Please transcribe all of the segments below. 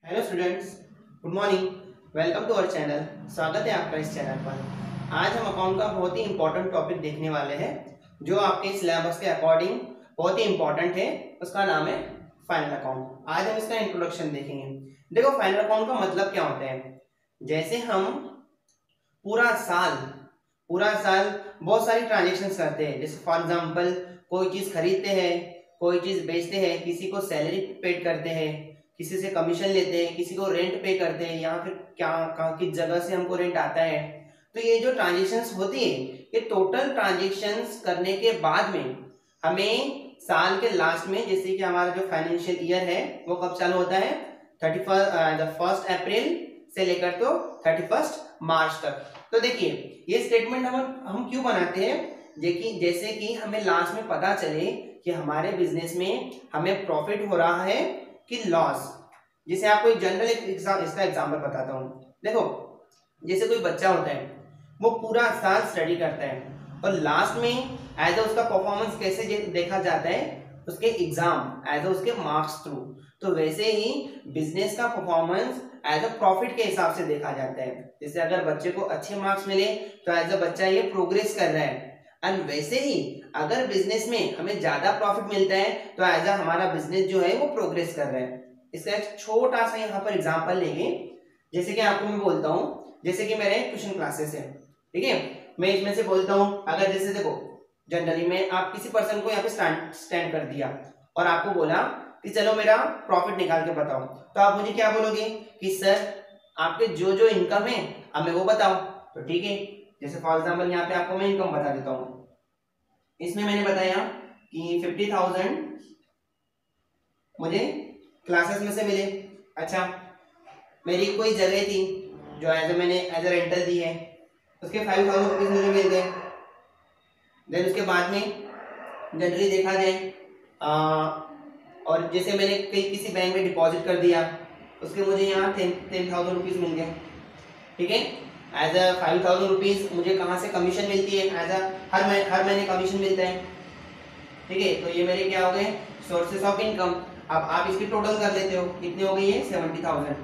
Hello students, good morning. Welcome to our channel. स्वागत है आपका इस चैनल पर। आज हम अकाउंट का बहुत ही इंपॉर्टेंट टॉपिक देखने वाले हैं जो आपके सिलेबस के अकॉर्डिंग बहुत ही इंपॉर्टेंट है। उसका नाम है फाइनल अकाउंट। आज हम इसका इंट्रोडक्शन देखेंगे। देखो, फाइनल अकाउंट का मतलब क्या होता है। जैसे हम पूरा साल बहुत सारी ट्रांजेक्शन्स करते हैं। जैसे फॉर एग्जांपल कोई चीज़ खरीदते हैं, कोई चीज़ बेचते हैं, किसी को सैलरी पेड करते हैं, किसी से कमीशन लेते हैं, किसी को रेंट पे करते हैं, या फिर क्या कहाँ किस जगह से हमको रेंट आता है। तो ये जो ट्रांजेक्शन्स होती है, ये टोटल ट्रांजेक्शन्स करने के बाद में हमें साल के लास्ट में, जैसे कि हमारा जो फाइनेंशियल ईयर है वो कब चालू होता है, 1 अप्रैल से लेकर तो 31 मार्च तक। तो देखिए, ये स्टेटमेंट हम क्यों बनाते हैं, जैसे कि हमें लास्ट में पता चले कि हमारे बिजनेस में हमें प्रॉफिट हो रहा है कि लॉस। जैसे आपको एक जनरल इसका एग्जांपल बताता हूँ। देखो, जैसे कोई बच्चा होता है, वो पूरा साल स्टडी करता है और लास्ट में एज अ उसका परफॉर्मेंस कैसे देखा जाता है, उसके एग्जाम एज अ उसके मार्क्स थ्रू। तो वैसे ही बिजनेस का परफॉर्मेंस एज अ प्रॉफिट के हिसाब से देखा जाता है। जैसे अगर बच्चे को अच्छे मार्क्स मिले तो एज अ बच्चा ये प्रोग्रेस कर रहा है। एंड वैसे ही अगर बिजनेस में हमें ज्यादा प्रॉफिट मिलता है तो एज अ हमारा बिजनेस जो है वो प्रोग्रेस कर रहा है। इसका एक छोटा सा यहाँ पर एग्जांपल लेंगे। जैसे कि आपको मैं बोलता हूँ, जैसे कि मेरे ट्यूशन क्लासेस है, ठीक है। मैं इसमें से बोलता हूँ, अगर जैसे देखो जनरली में आप किसी पर्सन को यहाँ पे स्टैंड कर दिया और आपको बोला कि चलो मेरा प्रॉफिट निकाल के बताओ, तो आप मुझे क्या बोलोगे कि सर आपके जो जो इनकम है हमें वो बताओ। तो ठीक है, जैसे फॉर एग्जाम्पल यहाँ पे आपको मैं इनकम बता देता हूँ। इसमें मैंने बताया कि 50,000 मुझे क्लासेस में से मिले। अच्छा, मेरी कोई जगह थी जो मैंने एज ए रेंटल दी है, उसके 5,000 रुपीज मुझे मिल गए। देन उसके बाद में जनरली देखा जाए और जैसे मैंने कहीं किसी बैंक में डिपॉजिट कर दिया, उसके मुझे यहाँ 10,000 रुपीज मिल गए, ठीक है। एज अ 5,000 रुपीज मुझे कहाँ से कमीशन मिलती है, एज अ हर महीने कमीशन मिलता है, ठीक है। तो ये मेरे क्या हो गए, सोर्सेस ऑफ इनकम। अब आप इसकी टोटल कर लेते हो, कितनी हो गई है, 70,000।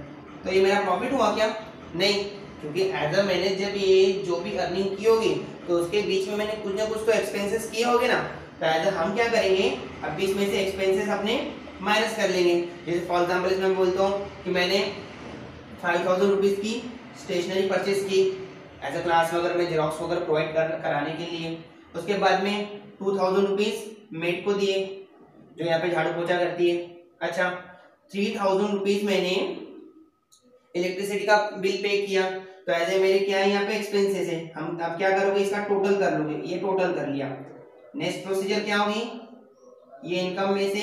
तो ये मेरा प्रॉफिट हुआ क्या, नहीं, क्योंकि एज अ मैंने जब ये जो भी अर्निंग की होगी तो उसके बीच में मैंने कुछ ना कुछ तो एक्सपेंसेस किए होंगे ना। तो एज अ हम क्या करेंगे, अब इसमें से एक्सपेंसेस अपने माइनस कर लेंगे। जैसे फॉर एग्जाम्पल इसमें बोलता हूँ कि मैंने 5,000 रुपीज की स्टेशनरी परचेज की एज अ क्लास में, अगर मैं जेरोक्स वगैरह प्रोवाइड कराने के लिए। उसके बाद में 2,000 रुपीज मेड को दिए जो यहाँ पे झाड़ू पोछा करती है। अच्छा, 3,000 रुपीज मैंने इलेक्ट्रिसिटी का बिल पे किया। तो ऐसे मेरे क्या है, यहाँ पे एक्सपेंसेस है। हम अब क्या करोगे, इसका टोटल कर लोगे। ये टोटल कर लिया, नेक्स्ट प्रोसीजर क्या होगी, ये इनकम में से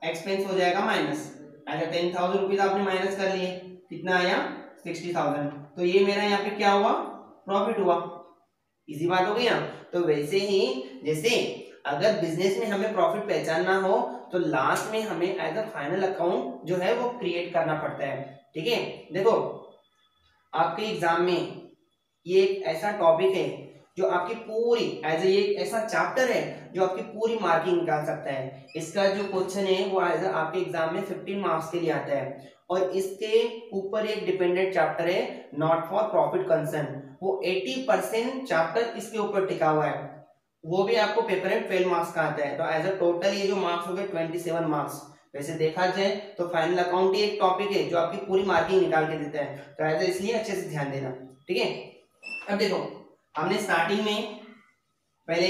एक्सपेंस हो जाएगा माइनस। अच्छा, 10,000 रुपीज आपने माइनस कर लिए, कितना आया, 60,000। तो ये मेरा यहाँ पे क्या हुआ, प्रॉफिट हुआ। इजी बात हो गई ना। तो वैसे ही जैसे अगर बिजनेस में हमें प्रॉफिट पहचानना हो तो लास्ट में हमें एज अ फाइनल अकाउंट जो है वो क्रिएट करना पड़ता है, ठीक है। देखो, आपके एग्जाम में ये एक ऐसा टॉपिक है जो आपकी पूरी एज ए ऐसा चैप्टर है जो आपकी पूरी मार्किंग निकाल सकता है। इसका जो क्वेश्चन है वो एज आपके एग्जाम में 15 मार्क्स के लिए आता है। और इसके ऊपर एक डिपेंडेंट चैप्टर है, नॉट फॉर प्रॉफिट कंसर्न। वो 80% चैप्टर इसके ऊपर टिका हुआ है। वो भी आपको पेपर में 12 मार्क्स का आता है। तो एज अ टोटल ये जो मार्क्स हो गए 27 मार्क्स। वैसे देखा जाए तो फाइनल अकाउंट ही एक टॉपिक है जो आपकी पूरी मार्किंग निकाल के देता है। तो एज इसलिए अच्छे से ध्यान देना, ठीक है। अब देखो, हमने स्टार्टिंग में पहले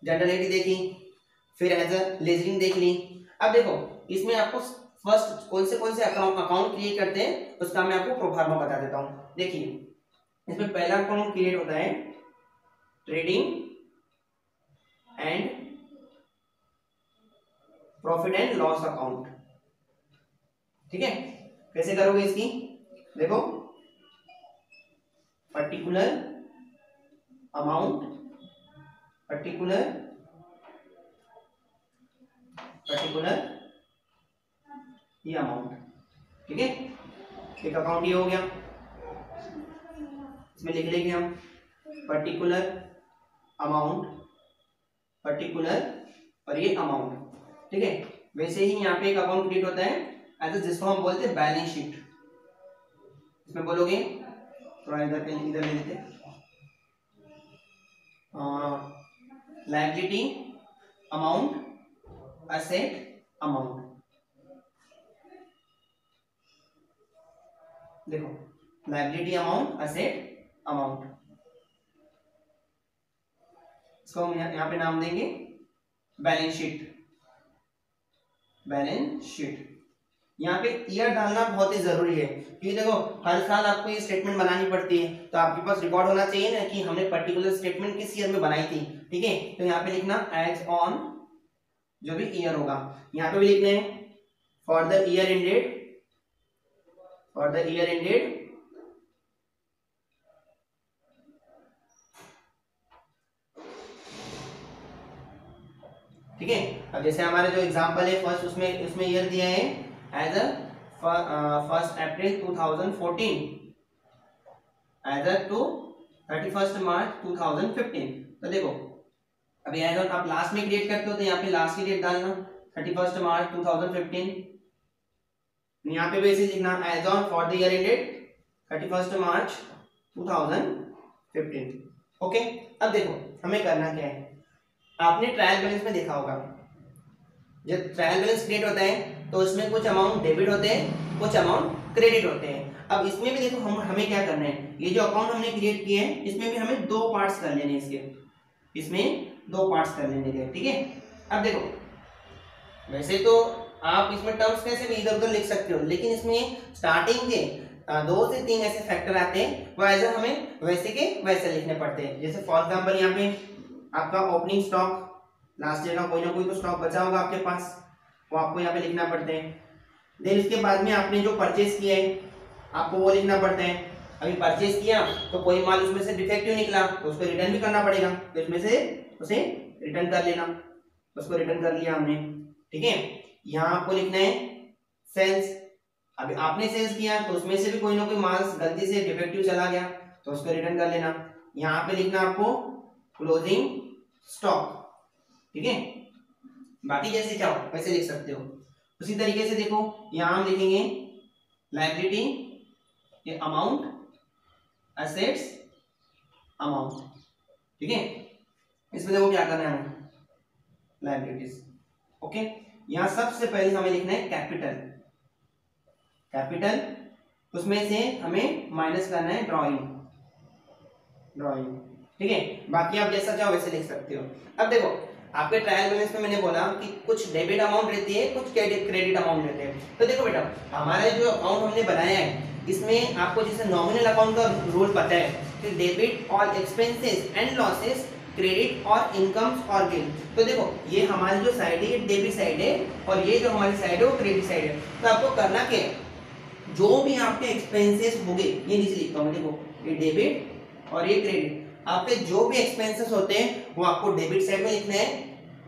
जनरलिटी देखी, फिर एज अ लेजरिंग देख ली। अब देखो, इसमें आपको फर्स्ट कौन से अकाउंट क्रिएट करते हैं उसका मैं आपको प्रोफार्मा बता देता हूँ। देखिए, इसमें पहला अकाउंट क्रिएट होता है trading and profit and loss account, ठीक है। कैसे करोगे इसकी, देखो, पर्टिकुलर अमाउंट, पर्टिकुलर ये अमाउंट, ठीक है। एक अकाउंट ये हो गया, इसमें लिख लेंगे हम पर्टिकुलर अमाउंट, पर्टिकुलर और ये अमाउंट, ठीक है। वैसे ही यहाँ पे एक अकाउंट क्रिएट होता है एज जिसको हम बोलते हैं बैलेंस शीट। इसमें बोलोगे थोड़ा इधर ले लेते, लायबिलिटी अमाउंट, एसेट अमाउंट। देखो लायबिलिटी अमाउंट, एसेट अमाउंट, इसको हम यहाँ पे नाम देंगे बैलेंस शीट। बैलेंस शीट यहाँ पे ईयर डालना बहुत ही जरूरी है, क्योंकि देखो हर साल आपको ये स्टेटमेंट बनानी पड़ती है, तो आपके पास रिकॉर्ड होना चाहिए ना कि हमने पर्टिकुलर स्टेटमेंट किस ईयर में बनाई थी। ठीक है, तो यहाँ पे लिखना एज ऑन जो भी ईयर होगा, यहाँ पे भी लिखना है for the year ended, for the year ended ठीक है। अब जैसे हमारे जो एग्जांपल है फर्स्ट, उसमें ईयर दिया है as a 1 April 2014 as a to 31 March 2015। तो देखो अभी एज ऑन आप लास्ट में क्रिएट करते हो तो यहाँ पे लास्ट की डेट डालना 31 मार्च 2015। यहाँ पे भी ऐसे लिखना as on for the year ended 31 March 2015। Okay, अब देखो हमें करना क्या है। आपने ट्रायल बैलेंस में देखा होगा, जब ट्रायल बैलेंस क्रिएट होता है तो उसमें कुछ अमाउंट डेबिट होते हैं, कुछ अमाउंट क्रेडिट होते हैं। अब इसमें भी देखो हमें क्या करना है, ये जो अकाउंट हमने क्रिएट किए हैं इसमें भी हमें 2 पार्ट्स कर लेने हैं, इसमें 2 पार्ट्स कर लेने हैं। ठीक है, अब देखो वैसे तो आप इसमें टर्म्स कैसे भी इधर उधर लिख सकते हो, लेकिन इसमें स्टार्टिंग के 2 से 3 ऐसे फैक्टर आते हैं वो एज हमें वैसे के वैसे लिखने पड़ते हैं। जैसे फॉर एग्जाम्पल यहाँ पे आपका ओपनिंग स्टॉक, लास्ट ईयर का कोई ना कोई तो स्टॉक बचा होगा आपके पास, वो आपको यहाँ पे लिखना पड़ते हैं। देन उसके बाद में आपने जो परचेज किया है आपको वो लिखना पड़ता है। अभी परचेज किया तो कोई माल उसमें से डिफेक्टिव निकला तो उसको रिटर्न भी करना पड़ेगा, तो इसमें से उसे रिटर्न कर लेना, उसको रिटर्न कर लिया हमने। ठीक है, यहाँ आपको लिखना है सेल्स। अभी आपने सेल्स किया तो उसमें से भी कोई ना कोई माल गलती से डिफेक्टिव चला गया तो उसको रिटर्न कर लेना। यहाँ पे लिखना आपको क्लोजिंग स्टॉक। ठीक है, बाकी जैसे चाहो वैसे लिख सकते हो। उसी तरीके से देखो यहाँ हम लिखेंगे लायबिलिटी ये अमाउंट, एसेट्स अमाउंट। ठीक है, इसमें देखो क्या करना है हमें, लायबिलिटीज। ओके, यहाँ सबसे पहले हमें लिखना है कैपिटल, कैपिटल उसमें से हमें माइनस करना है ड्रॉइंग, ड्रॉइंग। ठीक है, बाकी आप जैसा चाहो वैसे लिख सकते हो। अब देखो आपके ट्रायल बैलेंस में मैंने बोला कि कुछ डेबिट अमाउंट रहती है, कुछ क्रेडिट अमाउंट रहते हैं। तो देखो बेटा हमारा जो अकाउंट हमने बनाया है इसमें आपको जैसे नॉमिनल अकाउंट का रूल पता है कि debit all expenses and losses, credit और इनकम्स और गेन। तो देखो ये हमारी जो साइड है ये डेबिट साइड है और ये जो हमारी साइड है वो क्रेडिट साइड है। तो आपको करना क्या है, जो भी आपके एक्सपेंसेस होंगे, ये नीचे लिखता हूँ देखो, ये डेबिट और ये क्रेडिट, आपके जो भी एक्सपेंसेस होते हैं वो आपको डेबिट साइड में लिखना है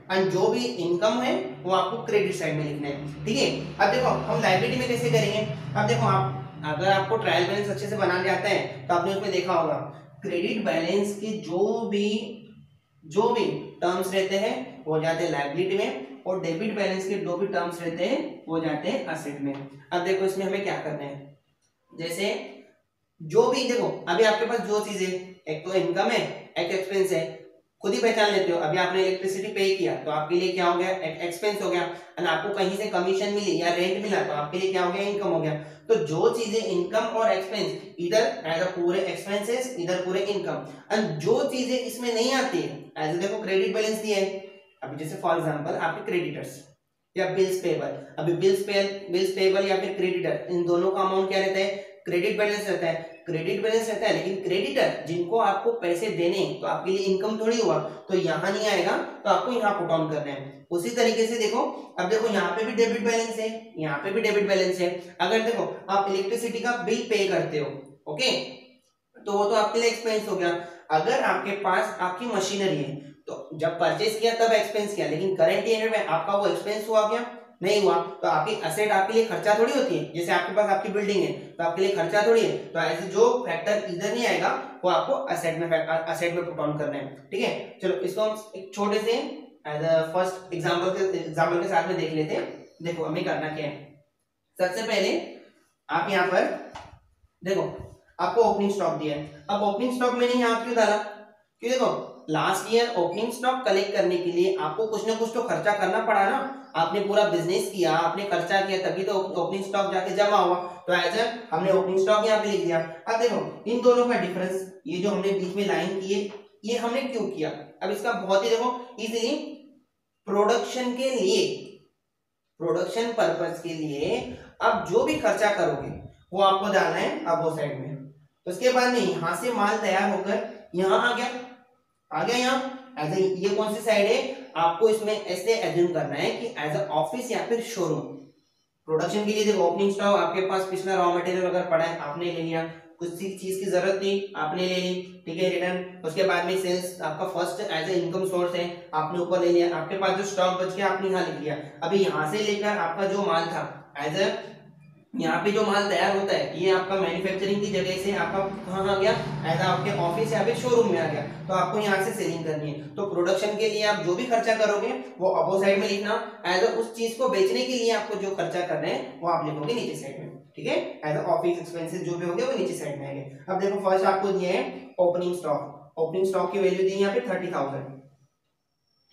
और जो भी इनकम है वो आपको क्रेडिट साइड में लिखना है। ठीक है, अब देखो हम लायबिलिटी में कैसे करेंगे। अब देखो आप अगर आपको ट्रायल बैलेंस अच्छे से बनाने आता है तो आपने उसमें देखा होगा क्रेडिट बैलेंस के जो भी टर्म्स रहते हैं वो जाते हैं लायबिलिटी में और डेबिट बैलेंस के जो भी टर्म्स रहते हैं वो जाते हैं एसेट में। अब देखो इसमें हमें क्या करना है, जैसे जो भी देखो अभी आपके पास जो चीजें, एक तो इनकम है एक एक्सपेंस है, खुद ही पहचान लेते हो। अभी आपने इलेक्ट्रिसिटी पे किया तो आपके लिए क्या हो गया, एक एक्सपेंस हो गया। और आपको कहीं से कमीशन मिली या रेंट मिला तो आपके लिए क्या हो गया, इनकम हो गया। तो जो चीजें इनकम और एक्सपेंस, इधर एज अ पूरे एक्सपेंसेस इधर पूरे इनकम, और जो चीजें इसमें नहीं आती है एज देखो क्रेडिट बैलेंस दिया है। अभी जैसे फॉर एग्जांपल आपके क्रेडिटर्स या बिल्स पेबल, अभी बिल्स पेबल या फिर क्रेडिटर, इन दोनों का अमाउंट क्या रहता है, क्रेडिट बैलेंस रहता है। क्रेडिट बैलेंस रहता है लेकिन क्रेडिटर जिनको आपको पैसे देने तो आपके लिए इनकम थोड़ी हुआ, तो यहाँ नहीं आएगा, तो आपको यहाँ पुट ऑन करना है। उसी तरीके से देखो, अब देखो यहाँ पे भी डेबिट बैलेंस है, यहाँ पे भी डेबिट बैलेंस है। अगर देखो आप इलेक्ट्रिसिटी का बिल पे करते हो, ओके, तो वो तो आपके लिए एक्सपेंस हो गया। अगर आपके पास आपकी मशीनरी है तो जब परचेज किया तब एक्सपेंस किया, लेकिन करंट ईयर में आपका वो एक्सपेंस हुआ क्या, नहीं हुआ, तो आपकी एसेट आपके लिए खर्चा थोड़ी होती है। जैसे आपके पास आपकी बिल्डिंग है तो आपके लिए खर्चा थोड़ी है, तो ऐसे जो फैक्टर इधर नहीं आएगा वो आपको एसेट में पुट ऑन करना है। ठीक है, चलो इसको हम एक छोटे से एज अ फर्स्ट एग्जांपल के साथ में देख लेते हैं। देखो हमें करना क्या है, सबसे पहले आप यहाँ पर देखो, आपको ओपनिंग स्टॉक दिया है। अब ओपनिंग स्टॉक मैंने यहाँ क्यों डाला, क्यों देखो last year opening stock collect करने के लिए आपको कुछ ना कुछ तो खर्चा करना पड़ा ना। आपने पूरा बिजनेस किया, आपने खर्चा किया, तभी तो ओपनिंग स्टॉक जाके जमा हुआ। तो एज हमने ओपनिंग स्टॉक यहाँ पे लिख दिया। अब देखो इन दोनों का डिफरेंस, ये जो हमने बीच में लाइन की है, ये हमने क्यों किया। अब इसका बहुत ही देखो इजीली, प्रोडक्शन के लिए, प्रोडक्शन पर्पस के लिए अब जो भी खर्चा करोगे वो आपको डालना है अबो साइड में। तो उसके बाद में यहां से माल तैयार होकर यहां आ गया, आ गया यहाँ एज ए, ये कौन सी साइड है, आपको इसमें ऐसे एज्यूम करना है कि एज अ ऑफिस या फिर शोरूम। प्रोडक्शन के लिए देखो ओपनिंग स्टॉक आपके पास पिछला रॉ मटेरियल अगर पड़ा है आपने ले लिया, कुछ चीज की जरूरत थी आपने ले ली, ठीक है रिटर्न। उसके बाद में सेल्स आपका first as a income source है, आपने ऊपर ले लिया। आपके पास जो स्टॉक बच गया आपने यहाँ लिख लिया। अभी यहाँ से लेकर आपका जो माल था एज ए, यहाँ पे जो माल तैयार होता है ये आपका मैन्युफैक्चरिंग की जगह से आपका कहाँ आ गया, एज आपके ऑफिस या फिर शोरूम में आ गया। तो आपको यहाँ से सेलिंग करनी है। तो प्रोडक्शन के लिए आप जो भी खर्चा करोगे वो अबो साइड में लिखना, एज उस चीज को बेचने के लिए आपको जो खर्चा करना है वो आप लिखोगे नीचे साइड में, ठीक है। एज ऑफिस एक्सपेंसेस जो भी होंगे वो नीचे साइड में आएंगे। अब देखो फर्स्ट आपको दिया है ओपनिंग स्टॉक, ओपनिंग स्टॉक की वैल्यू दी है यहाँ पे 30,000,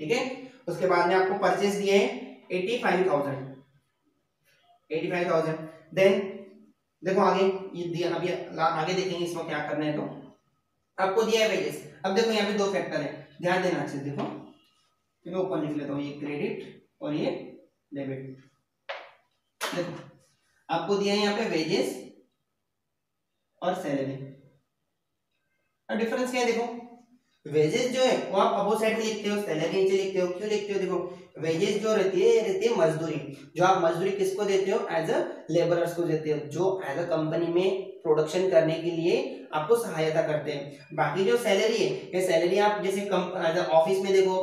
ठीक है। उसके बाद में आपको परचेस दिए हैं 85,000, 85,000। देन देखो आगे ये दिया, अभी आगे देखेंगे इसमें क्या करना है। तो आपको दिया है वेजेस। अब देखो यहाँ पे दो फैक्टर है, ध्यान देना अच्छे से। देखो मैं ऊपर लिख लेता हूँ, ये क्रेडिट और ये डेबिट। देखो आपको दिया है यहाँ पे वेजेस और सैलरी। अब डिफरेंस क्या है, देखो वेजेस जो है वो आप अबो साइड में लिखते हो, सैलरी नीचे लिखते हो। क्यों लिखते हो, देखो वेजेस जो रहती है मजदूरी। जो आप मजदूरी किसको देते हो, एज अ लेबरर्स को देते हो, जो एज अ कंपनी में प्रोडक्शन करने के लिए आपको सहायता करते हैं। बाकी जो सैलरी है, ये सैलरी आप जैसे एज अ ऑफिस में देखो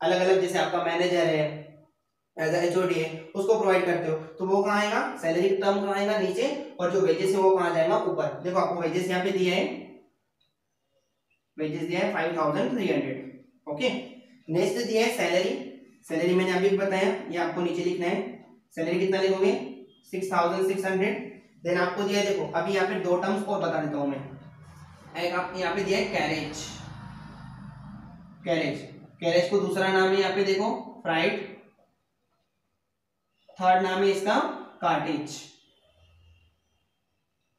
अलग अलग, जैसे आपका मैनेजर है एज अ एचओडी है उसको प्रोवाइड करते हो, तो वो कहाँ आएगा, सैलरी टर्म कहाँ आएगा नीचे, और जो वेजेस है वो कहाँ जाएगा ऊपर। देखो आपको वेजेस यहाँ पे दिए हैं, वेजेस दिया है 5,300, ओके। नेक्स्ट दिया है सैलरी। सैलरी मैंने अभी बताया, ये आपको नीचे लिखना है। सैलरी कितना लिखोगे, 6,600। देन आपको दिया है, देखो अभी यहाँ पे दो टर्म्स और बता देता हूं मैं। एक आप यहाँ पे दिया है कैरेज, कैरेज, कैरेज को दूसरा नाम है यहाँ पे देखो फ्राइट, थर्ड नाम है इसका कार्टेज।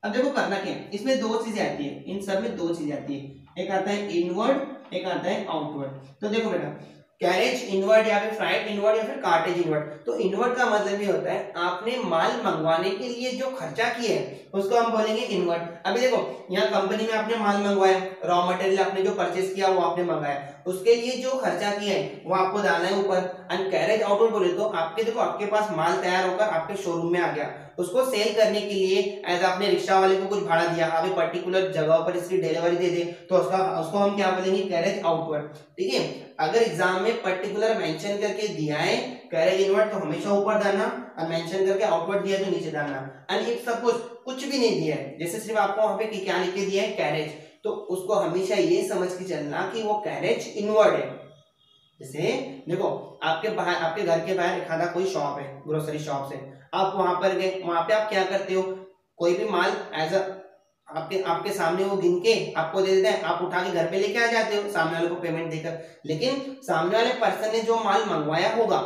अब देखो करना क्या है, इसमें दो चीजें आती है, इन सब में दो चीजें आती है, एक आता है इनवर्ड, एक आता है आउटवर्ड। तो देखो बेटा कैरेज इनवर्ड या फिर फ्राइट इनवर्ड या फिर कार्टेज इनवर्ड। तो इनवर्ड का मतलब ये होता है आपने माल मंगवाने के लिए जो खर्चा किया है उसको हम बोलेंगे इनवर्ड। अभी देखो यहाँ कंपनी में आपने माल मंगवाया, रॉ मटेरियल आपने जो परचेस किया वो आपने मंगाया, उसके लिए जो खर्चा किया है वो आपको डालना है ऊपर। एंड कैरेज आउटवर्ड बोले तो आपके देखो आपके पास माल तैयार होकर आपके शोरूम में आ गया, उसको सेल करने के लिए एज आपने रिक्शा वाले को कुछ भाड़ा दिया, अभी पर्टिकुलर जगह पर इसकी डिलीवरी दे दे, तो उसको हम क्या बोलेंगे, कैरेज आउटवर्ड, ठीक है। अगर एग्जाम में पर्टिकुलर मेंशन करके दिया है कैरेज इनवर्ड तो हमेशा ऊपर डालना, और मेंशन करके आउटवर्ड दिया तो नीचे डालना। एंड इफ सपोज कुछ भी नहीं दिया है, जैसे सिर्फ आपको वहां पे क्या लिख के दिया है कैरेज, तो उसको हमेशा ये समझ के चलना कि वो कैरेज इनवर्ड है। जैसे देखो आपके बाहर, आपके घर के बाहर एक आधा कोई शॉप है, ग्रोसरी शॉप से आप वहां पर गए, वहां पे आप क्या करते हो, कोई भी माल एज अ आपके सामने वो गिन के आपको दे देते हैं, आप उठा के घर पे लेके आ जाते हो सामने वाले को पेमेंट देकर। लेकिन सामने वाले पर्सन ने जो माल मंगवाया होगा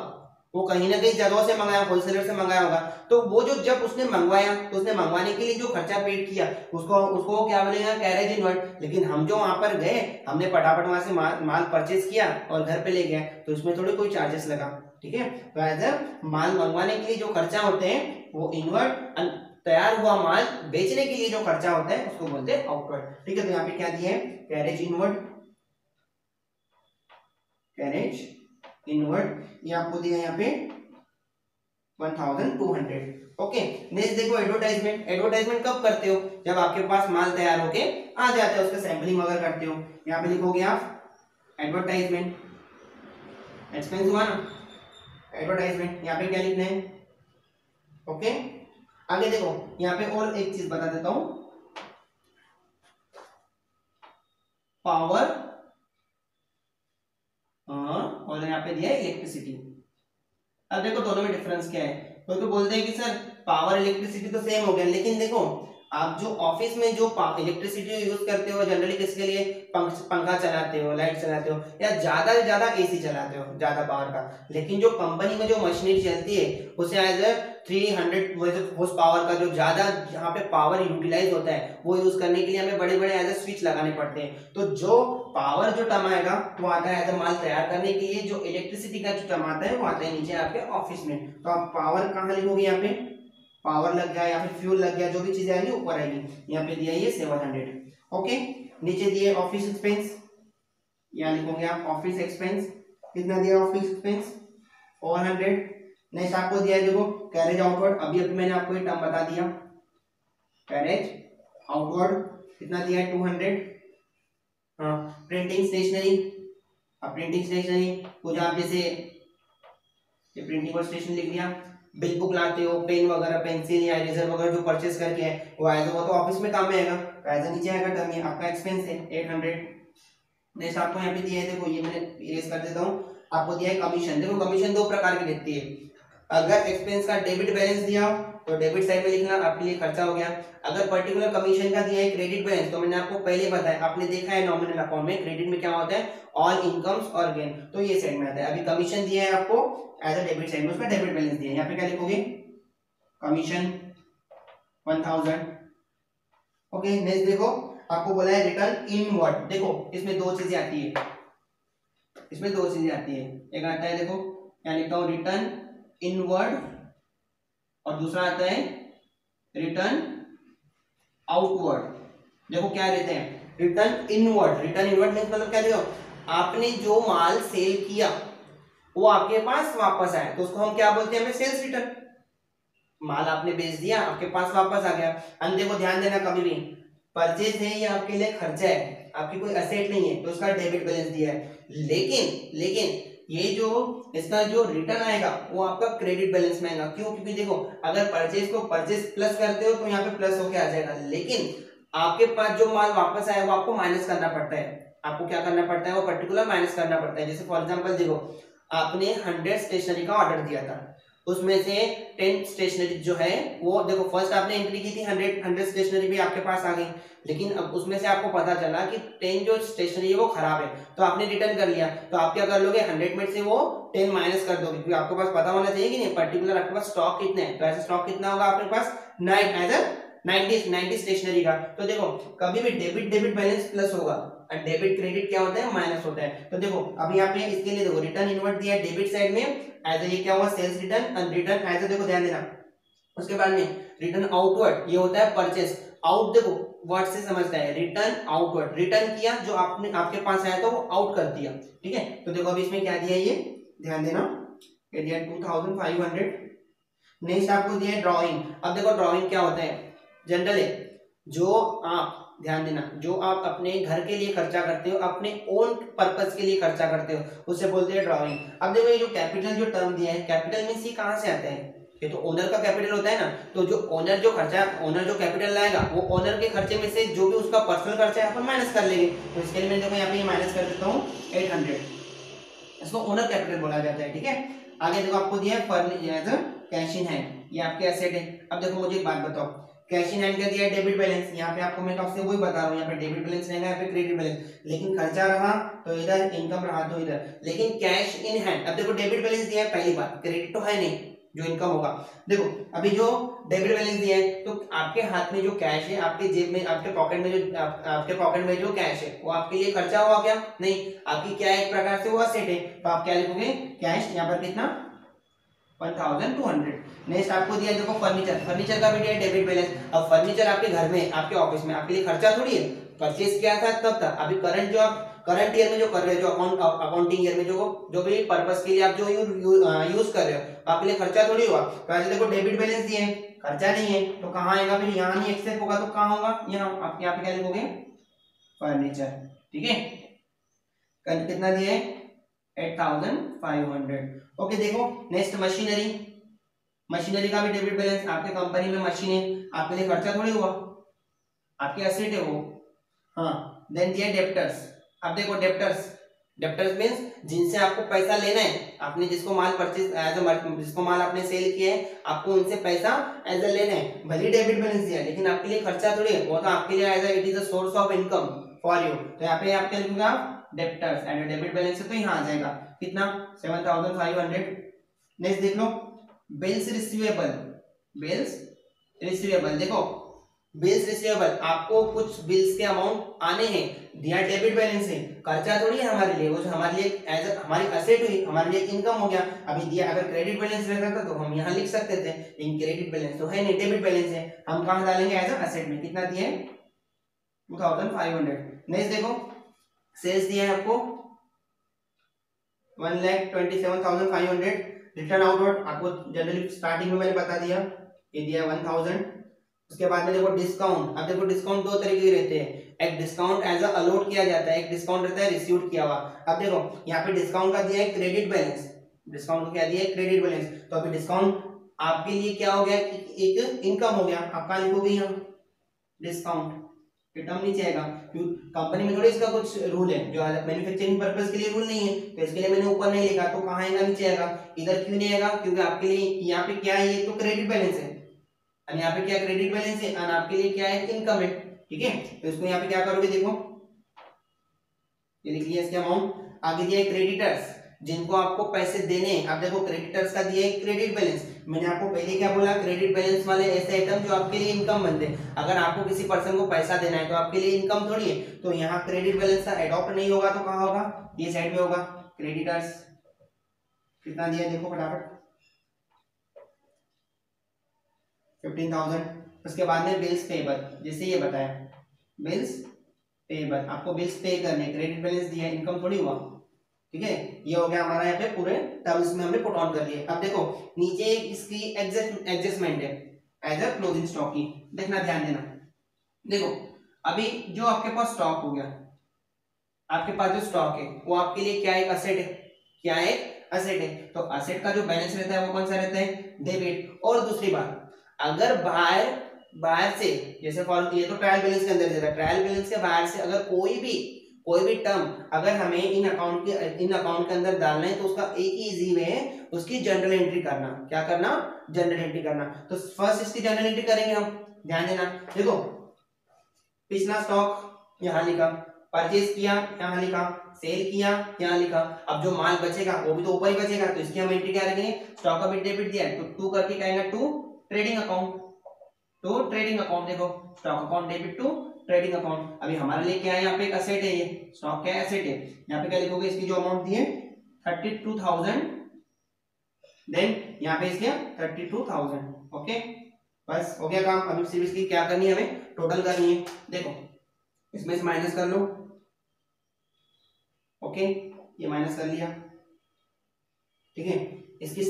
वो कहीं ना कहीं जगहों से मंगाया, होलसेलर से मंगाया होगा, तो वो जो जब उसने मंगवाया तो उसने मंगवाने के लिए जो खर्चा पेड किया उसको उसको क्या बोलेगा, कैरेज इनवर्ड। लेकिन हम जो वहां पर गए हमने फटाफट वहां से माल परचेज किया और घर पे ले गए, तो इसमें थोड़ी कोई चार्जेस लगा, ठीक है। तो एज अ माल मंगवाने के लिए जो खर्चा होते हैं वो इनवर्ड, तैयार हुआ माल बेचने के लिए जो खर्चा होता है उसको बोलते हैं आउटवर्ड, ठीक है। तो यहाँ पे क्या दिया है, कैरेज इनवर्ड, कैरेज इनवर्ड, ये आपको दिया है यहाँ पे 1,200, ओके। नेक्स्ट देखो एडवर्टाइजमेंट। एडवर्टाइजमेंट कब करते हो, जब आपके पास माल तैयार होके आ जाता है, उसका सैंपलिंग वगैरह करते हो, यहाँ पे लिखोगे आप एडवर्टाइजमेंट, एक्सपेंस हुआ ना एडवर्टाइजमेंट, यहाँ पे क्या लिखना है, ओके। आगे देखो यहाँ पे और एक चीज बता देता हूं, पावर और यहाँ पे दिया है इलेक्ट्रिसिटी। अब देखो दोनों में डिफरेंस क्या है, कोई तो बोलते हैं कि सर पावर इलेक्ट्रिसिटी तो सेम हो गया, लेकिन देखो आप जो ऑफिस में जो इलेक्ट्रिसिटी यूज करते हो जनरली किसके लिए, पंखा चलाते हो, लाइट चलाते हो, या ज्यादा से ज्यादा एसी चलाते हो ज्यादा पावर का। लेकिन जो कंपनी में जो मशीनरी चलती है उसे एज ए 300 हॉर्स पावर का जो ज्यादा जहाँ पे पावर यूटिलाइज होता है वो यूज करने के लिए हमें बड़े बड़े एज ए स्विच लगाने पड़ते हैं। तो जो पावर जो टर्म आएगा वो आता है एज ए माल तैयार करने के लिए, जो इलेक्ट्रिसिटी का जो टर्म आता है वो आता है नीचे आपके ऑफिस में। तो आप पावर कहाँ लिखोगे, यहाँ पे पावर लग गया या फिर फ्यूल लग गया, जो भी चीजें आएंगी ऊपर आएगी। यहाँ पे दिया ये 700। ओके, नीचे दिए ऑफिस एक्सपेंस, यहाँ लिखोगे आप ऑफिस एक्सपेंस, कितना दिया ऑफिस एक्सपेंस 400। नेक्स्ट आपको दिया है देखो कैरेज आउटवर्ड, अभी अभी मैंने आपको ये टर्म बता दिया, कैरेज आउटवर्ड कितना दिया है 200। हाँ, प्रिंटिंग स्टेशनरी, अब प्रिंटिंग स्टेशनरी कुछ आप जैसे ये प्रिंटिंग और स्टेशनरी लिख दिया, बिल बुक लाते हो, पेन वगैरह, पेंसिल या इरेजर वगैरह जो परचेस करके है वो आएगा, वो तो ऑफिस में काम में आएगा, तो ऐसा नीचे आएगा टर्म, ये आपका एक्सपेंस है 800। नेक्स्ट आपको यहाँ पे दिया है देखो, ये मैंने इरेज कर देता हूँ, आपको दिया है कमीशन। देखो कमीशन दो प्रकार की दिखती है, अगर एक्सपेंस का डेबिट बैलेंस दिया हो तो डेबिट साइड में लिखना, आपके लिए खर्चा हो गया। अगर पर्टिकुलर कमीशन का दिया है क्रेडिट बैलेंस, तो मैंने आपको पहले बताया, आपने देखा है नॉमिनल अकाउंट में क्रेडिट में क्या होता है, ऑल इनकम्स और गेन, तो ये साइड में आता है। अभी कमीशन दिया है आपको एज अ डेबिट साइड में, उसका डेबिट बैलेंस दिया है, यहाँ पे क्या लिखोगे कमीशन 1000। ओके, नेक्स्ट देखो आपको बोला है रिटर्न इनवर्ड, देखो इसमें दो चीजें आती है, इसमें दो चीजें आती है, एक आता है देखो क्या लिखता हूं रिटर्न इनवर्ड और दूसरा आता है रिटर्न आउटवर्ड। देखो क्या लेते हैं रिटर्न इनवर्ड, रिटर्न इनवर्ड मतलब क्या देखो आपने जो माल सेल किया वो आपके पास वापस आया, तो उसको हम क्या बोलते हैं, हमें सेल्स रिटर्न। माल आपने बेच दिया, आपके पास वापस आ गया। अंत देखो ध्यान देना, कभी भी परचेज है ये आपके लिए खर्चा है, आपकी कोई एसेट नहीं है, तो उसका डेबिट बैलेंस दिया है। लेकिन ये जो इसका जो रिटर्न आएगा वो आपका क्रेडिट बैलेंस में आएगा। क्यों? क्योंकि देखो अगर परचेज को परचेज प्लस करते हो तो यहाँ पे प्लस होके आ जाएगा, लेकिन आपके पास जो माल वापस आया वो आपको माइनस करना पड़ता है। आपको क्या करना पड़ता है, वो पर्टिकुलर माइनस करना पड़ता है। जैसे फॉर एग्जांपल देखो आपने 100 स्टेशनरी का ऑर्डर दिया था, उसमें से 10 स्टेशनरी जो है वो देखो फर्स्ट आपने एंट्री की थी 100 स्टेशनरी भी आपके पास आ गई, लेकिन अब उसमें से आपको पता चला कि 10 जो स्टेशनरी है वो खराब है, तो आपने रिटर्न कर लिया। तो आप क्या कर लोगे 100 में से वो 10 माइनस कर दोगे, क्योंकि आपके पास पता होना चाहिए कि नहीं पर्टिकुलर आपके पास स्टॉक कितने हैं। तो ऐसा स्टॉक कितना होगा आपके पास 90 स्टेशनरी का। तो देखो कभी भी डेबिट बैलेंस प्लस होगा और डेबिट क्रेडिट क्या होता है माइनस होता है। तो देखो अभी यहाँ पे इसके लिए देखो रिटर्न इनवर्ट दिया है डेबिट साइड में, एज ये क्या हुआ सेल्स रिटर्न, और रिटर्न एज देखो ध्यान देना। उसके बाद में रिटर्न आउटवर्ड ये होता है परचेस। आउट देखो वर्ड से समझता है, रिटर्न आउटवर्ड, रिटर्न किया जो आपने आपके पास आया था वो आउट कर दिया, ठीक है। तो देखो अभी इसमें क्या दिया ये ध्यान देना, ये दिया 2500। नेक्स्ट आपको दिया है ड्राइंग। अब देखो ड्राइंग क्या होता है, जनरल है जो आप ध्यान देना, जो आप अपने घर के लिए खर्चा करते हो, अपने ओन पर्पस के लिए खर्चा करते हो, उसे बोलते हैं ड्राइंग। अब देखो ये जो कैपिटल जो टर्म दिया है, कैपिटल मींस ये कहां से आता है, ये तो ओनर का कैपिटल होता है ना। तो जो ओनर जो खर्चा, ओनर जो कैपिटल लाएगा वो ओनर के खर्चे में से जो भी उसका पर्सनल खर्चा है अपन माइनस कर लेंगे। तो इसके लिए मैं देखो यहाँ पे माइनस कर देता हूँ 800, इसको ओनर कैपिटल बोला जाता है, ठीक है। आगे देखो आपको दिया है कैश इन हैंड, ये आपके एसेट है। अब देखो मुझे एक बात बताओ, कैश इन हैंड का दिया है डेबिट बैलेंस, यहाँ पे आपको मैं आपसे वही बता रहा हूँ, यहाँ पे डेबिट बैलेंस रहेगा, यहाँ पे क्रेडिट बैलेंस, लेकिन खर्चा रहा तो इधर, इनकम रहा तो इधर, लेकिन कैश इन हैंड। अब देखो डेबिट बैलेंस दिया है पहली बात, क्रेडिट तो है नहीं जो इनकम होगा। देखो अभी जो डेबिट बैलेंस दिया है तो आपके हाथ में जो कैश है, आपके जेब में, आपके पॉकेट में जो आपके पॉकेट में जो कैश है वो आपके लिए खर्चा हुआ क्या? नहीं, आपकी क्या एक प्रकार से वो असेट है। तो आप क्या लिखोगे कैश, यहाँ पर कितना 1200। नेक्स्ट आपको दिया देखो फर्नीचर, फर्नीचर का भी दिया डेबिट बैलेंस। अब फर्नीचर आपके घर में, आपके ऑफिस में, आपके लिए खर्चा थोड़ी है, परचेज किया था तब था। अभी करंट जो आप करंट ईयर में जो कर रहे हो, जो अकाउंटिंग ईयर में जो भी पर्पस के लिए आप जो यूज कर रहे हो, आपके लिए खर्चा थोड़ी हुआ। तो ऐसे देखो डेबिट बैलेंस दिए, खर्चा नहीं है तो कहाँ आएगा फिर, यहाँ नहीं एक्सेप्ट होगा तो कहाँ होगा, यहाँ आप यहाँ पे क्या लिखोगे फर्नीचर, ठीक है। कितना दिए 8500। ओके देखो नेक्स्ट मशीनरी, मशीनरी का भी डेबिट बैलेंस, आपके कंपनी में मशीन है, आपके लिए खर्चा थोड़ी हुआ, आपके एसेट है वो। हाँ, देन दिया डेप्टर्स। अब देखो डेप्टर्स डेप्टर्स मीन्स जिनसे आपको पैसा लेना है, आपने जिसको माल परचेज जिसको माल आपने सेल किया है, आपको उनसे पैसा एज ए लेना है। भले डेबिट बैलेंस दिया लेकिन आपके लिए खर्चा थोड़ी है, वो तो आपके लिए as it is a source of income for you. तो यहाँ पे आप क्या लिखोगे आप डेप्टर्स एंड डेबिट बैलेंस है तो यहाँ आ जाएगा कितना 7500। नेक्स्ट देख लो बिल्स रिसीवेबल। बिल्स रिसीवेबल देखो बिल्स रिसीवेबल, आपको कुछ बिल्स के अमाउंट आने हैं, दिया डेबिट बैलेंस है, खर्चा थोड़ी है हमारे लिए, वो जो हमारे लिए एज हमारी असेट हुई, हमारे लिए इनकम हो गया। अभी दिया अगर क्रेडिट बैलेंस रहता था तो हम यहाँ लिख सकते थे, लेकिन क्रेडिट बैलेंस तो है नहीं, डेबिट बैलेंस है, हम कहाँ डालेंगे एज असेट में। कितना दिया है 2500। नेक्स्ट देखो सेल्स दिया है आपको 1,27,500। रिटर्न आउटवर्ड आपको जनरली स्टार्टिंग में मैंने बता दिया, ये दिया 1000। उसके बाद में देखो डिस्काउंट। अब देखो डिस्काउंट दो तरीके के रहते हैं, एक डिस्काउंट एज अलॉट किया जाता है, एक डिस्काउंट रहता है रिसीव्ड किया हुआ। अब देखो यहाँ पे डिस्काउंट का दिया है क्रेडिट बैलेंस, डिस्काउंट को क्या दिया है क्रेडिट बैलेंस। तो अभी डिस्काउंट आपके लिए क्या हो गया, एक इनकम हो गया। आप कहाँ लिखोगे यहाँ डिस्काउंट, टर्म नीचे आएगा, क्योंकि कंपनी में थोड़ी इसका कुछ रूल है, जो मैन्युफैक्चरिंग पर्पस के लिए रूल नहीं है, तो इसके लिए मैंने ऊपर नहीं लिखा। तो कहाँ आएगा नीचे आएगा, इधर क्यों नहीं आएगा, क्योंकि आपके लिए यहाँ पे क्या है, ये तो क्रेडिट बैलेंस है और यहाँ पे क्या क्रेडिट बैलेंस है और आपके लिए क्या है इनकम है। ठीक है, तो इसको यहाँ पे क्या करोगे, देखो ये लिख लिया इसके अमाउंट। आगे दिया है क्रेडिटर्स, जिनको आपको पैसे देने हैं। अब देखो क्रेडिटर्स का दिया है क्रेडिट बैलेंस। मैंने आपको पहले क्या बोला, क्रेडिट बैलेंस वाले ऐसे आइटम जो आपके लिए इनकम बनते हैं। अगर आपको किसी पर्सन को पैसा देना है तो आपके लिए इनकम थोड़ी है, तो यहाँ क्रेडिट बैलेंस का एडॉप्ट नहीं होगा तो कहाँ होगा, ये साइड में होगा। क्रेडिटर्स कितना दिया देखो फटाफट 15,000। उसके बाद में बिल्स पेबल, जैसे ये बताया बिल्स पेबल, आपको बिल्स पे करने, क्रेडिट बैलेंस दिया इनकम थोड़ी हुआ। ठीक है, ये हो गया हमारा यहाँ पे पूरे टर्म्स में हमने पुट ऑन कर लिए। अब देखो नीचे इसकी एडजस्टमेंट है एज अ क्लोजिंग स्टॉक की, देखना ध्यान देना। देखो अभी जो आपके पास स्टॉक हो गया, आपके पास जो स्टॉक है वो आपके लिए क्या एक असेट है, क्या एक असेट है। तो असेट का जो बैलेंस रहता है वो कौन सा रहता है, डेबिट। और दूसरी बात, अगर बाहर से, जैसे फॉर ये तो ट्रायल बैलेंस के अंदर देता है, ट्रायल बैलेंस के बाहर से अगर कोई भी टर्म अगर हमें इन अकाउंट के अंदर डालना है तो उसका एक ही इजी वे है, उसकी जनरल एंट्री करना। क्या करना, जनरल एंट्री करना। तो फर्स्ट इसकी जनरल एंट्री करेंगे हम, ध्यान देना। देखो पिछला स्टॉक यहाँ लिखा, परचेज किया यहाँ लिखा, सेल किया यहाँ लिखा। अब जो माल बचेगा वो भी तो ऊपर ही बचेगा, तो इसकी हम एंट्री क्या रखेंगे, स्टॉक का भी डेबिट दिया है तो टू करके कहेंगे to trading account, to trading account. देखो stock account debit to trading account. अभी हमारे लिए क्या है, यहाँ पे एक असेट है, ये स्टॉक क्या है, एसेट है। यहाँ पे क्या लिखोगे, इसकी जो अमाउंट दी है 32,000, देन यहाँ पे इसके 32,000। ओके बस हो गया काम। अभी सिर्फ इसकी क्या करनी है, हमें टोटल करनी है। देखो इसमें से माइनस कर लो, ओके ये माइनस कर लिया। ठीक है, इसकी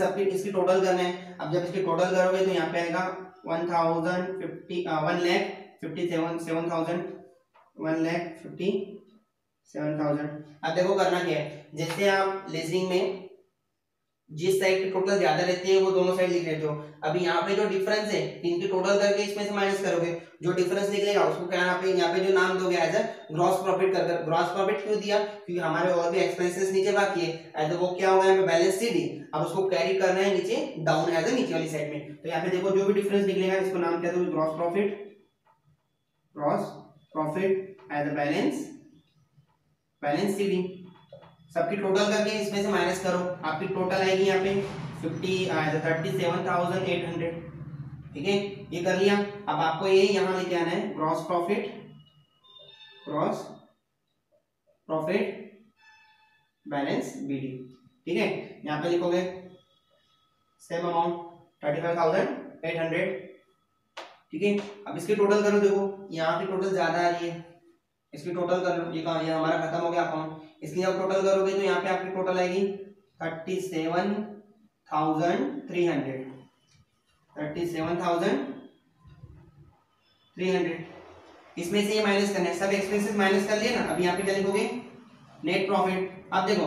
टोटल करना है। अब जब इसकी टोटल करोगे तो यहाँ पे आएगा 1,57,000। अब देखो करना क्या है, जैसे आप लीजिंग में जिस साइड की टोटल ज्यादा रहती है वो दोनों साइड लिख लेते हो। अभी यहाँ पे जो डिफरेंस है इनकी टोटल करके इसमें से माइनस करोगे, जो डिफरेंस निकलेगा उसको क्या यहाँ पे जो नाम दोगे एज अ ग्रॉस प्रॉफिट कर। ग्रॉस प्रॉफिट क्यों दिया, क्योंकि हमारे और भी एक्सपेंसेस नीचे बाकी है, एज वो क्या होगा यहाँ पे बैलेंस शीट ही, अब उसको कैरी करना है नीचे डाउन एज अ नीचे वाली साइड में। तो यहाँ पे देखो जो भी डिफरेंस निकलेगा इसको नाम क्या दोगे, gross profit. Gross profit as a balance sheet. सबकी टोटल करके इसमें से माइनस करो, आपकी टोटल आएगी यहाँ पे 37,800। ठीक है, ये कर लिया। अब आपको ये यहाँ लेके आना है ग्रॉस प्रॉफिट बैलेंस बीडी। ठीक है, यहाँ पे लिखोगे सेम अमाउंट 35,800। ठीक है, अब इसकी टोटल करो। देखो यहाँ की टोटल ज्यादा आ रही है, इसकी टोटल कर लो। ये कहाँ, ये हमारा खत्म हो गया अकाउंट। इसकी जब टोटल करोगे तो यहाँ पे आपकी टोटल आएगी 37,300। 37,300। इसमें से ये माइनस करना है, सब एक्सपेंसेस माइनस कर लिए ना। अब यहाँ पे क्या लिखोगे, नेट प्रॉफिट। अब देखो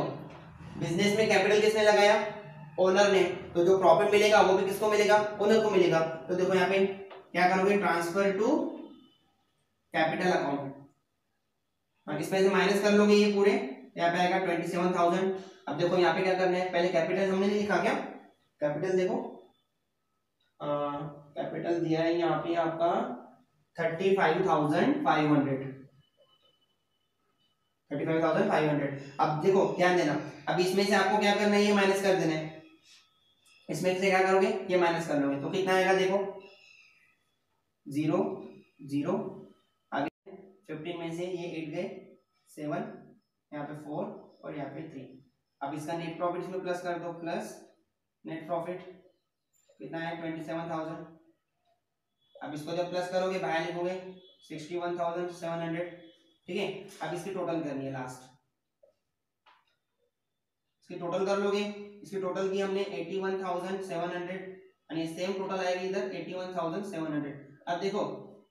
बिजनेस में कैपिटल किसने लगाया, ओनर ने, तो जो प्रॉफिट मिलेगा वो भी किसको मिलेगा, ओनर को मिलेगा। तो देखो यहाँ पे क्या करोगे, ट्रांसफर टू कैपिटल अकाउंट, इसमें से माइनस कर लोगे ये पूरे यहाँ पे आएगा 27,000। अब देखो यहाँ पे क्या करना है, पहले कैपिटल हमने नहीं लिखा क्या, कैपिटल देखो, कैपिटल दिया है यहाँ पे आपका 35,500, 35,500। अब देखो ध्यान देना, अब इसमें से आपको क्या करना है, ये माइनस कर देना है, इसमें से क्या करोगे, ये माइनस कर लोगे, तो कितना आएगा देखो 0 0, आगे 15 में से ये 8 गए 7, यहाँ पे 4 और यहाँ पे 3। अब इसका नेट प्रॉफिट इसमें प्लस कर दो, प्लस नेट प्रॉफिट कितना है 27,000। अब इसको जब प्लस करोगे बाहर लिखोगे 61,700, ठीक है। अब इसकी टोटल करनी है लास्ट, इसकी टोटल कर लोगे, इसकी टोटल की हमने 81,700 और सेम टोटल आएगी इधर 81,700। अब देखो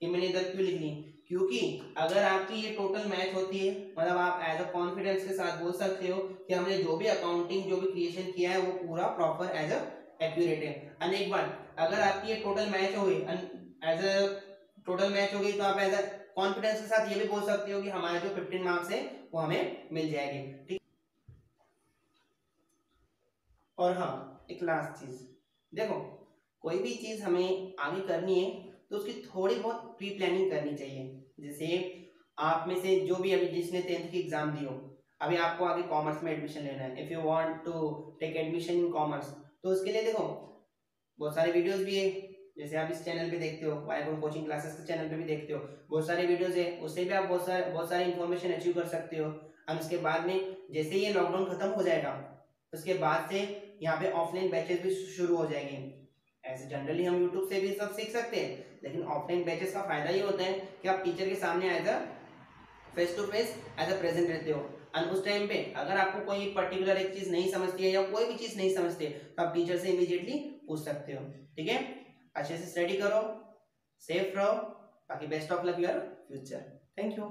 ये मैंने इधर क्यों लिख ली, क्योंकि अगर आपकी ये टोटल मैच होती है, मतलब आप एज अ कॉन्फिडेंस के साथ बोल सकते हो कि हमने जो भी अकाउंटिंग जो भी क्रिएशन किया है वो पूरा प्रॉपर एज अ एक्यूरेट है। और एक बार अगर आपकी ये टोटल मैच हो गई, एज अ टोटल मैच हो गई, तो आप एज अ कॉन्फिडेंस के साथ ये भी बोल सकते हो कि हमारे जो 15 मार्क्स है वो हमें मिल जाएंगे, ठीक। और हाँ एक लास्ट चीज देखो, कोई भी चीज हमें आगे करनी है तो उसकी थोड़ी बहुत प्री प्लानिंग करनी चाहिए। जैसे आप में से जो भी अभी जिसने 10th की एग्जाम दी हो, अभी आपको आगे कॉमर्स में एडमिशन लेना है, if you want to take admission in commerce, तो उसके लिए देखो बहुत सारे वीडियोस भी है, जैसे आप इस चैनल पे देखते हो, वाईगुण कोचिंग क्लासेस के चैनल पे भी देखते हो, बहुत सारे वीडियोस है, उससे भी आप बहुत सारे इन्फॉर्मेशन अचीव कर सकते हो। और उसके बाद में जैसे ये लॉकडाउन खत्म हो जाएगा, उसके बाद से यहाँ पे ऑफलाइन बैचेस भी शुरू हो जाएंगे। ऐसे जनरली हम यूट्यूब से भी सब सीख सकते हैं, लेकिन ऑफलाइन बैचेस का फायदा ये होता है कि आप टीचर के सामने as a face to face as a present रहते हो। और उस टाइम पे अगर आपको कोई पर्टिकुलर एक चीज नहीं समझती है या कोई भी चीज नहीं समझते, तो आप टीचर से इमीडिएटली पूछ सकते हो, ठीक है। अच्छे से स्टडी करो, सेफ रहो, बाकी best of luck your future. Thank you.